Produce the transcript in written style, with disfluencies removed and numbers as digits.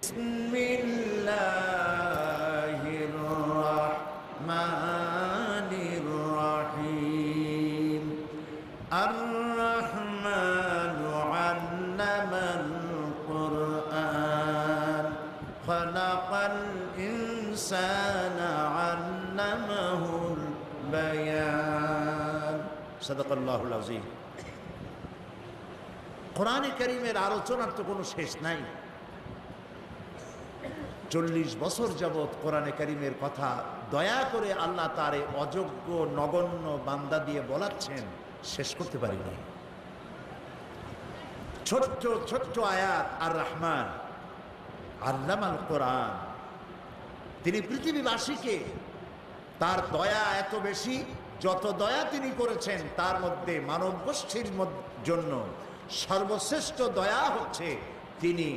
বিসমিল্লাহির রাহমানির রহিম। আর রহমানু আল্লামাল কুরআন খালাকাল ইনসানা আল্লামাহুল বায়ান। সাদাকাল্লাহুল আযীম। কোরআনে কারীমের আলোচনার তো কোনো শেষ নাই। 40 বছর যাবৎ কোরআনে কারীমের কথা দয়া করে আল্লাহ তার অযোগ্য নগণ্য বান্দা দিয়ে বলাচ্ছেন, শেষ করতে পারিনি। ছোট্ট ছোট্ট আয়াত। আর রহমান আল্লামাল কোরআন, তিনি পৃথিবীবাসীকে, তার দয়া এত বেশি, যত দয়া তিনি করেছেন তার মধ্যে মানব গোষ্ঠীর জন্য সর্বশ্রেষ্ঠ দয়া হচ্ছে তিনি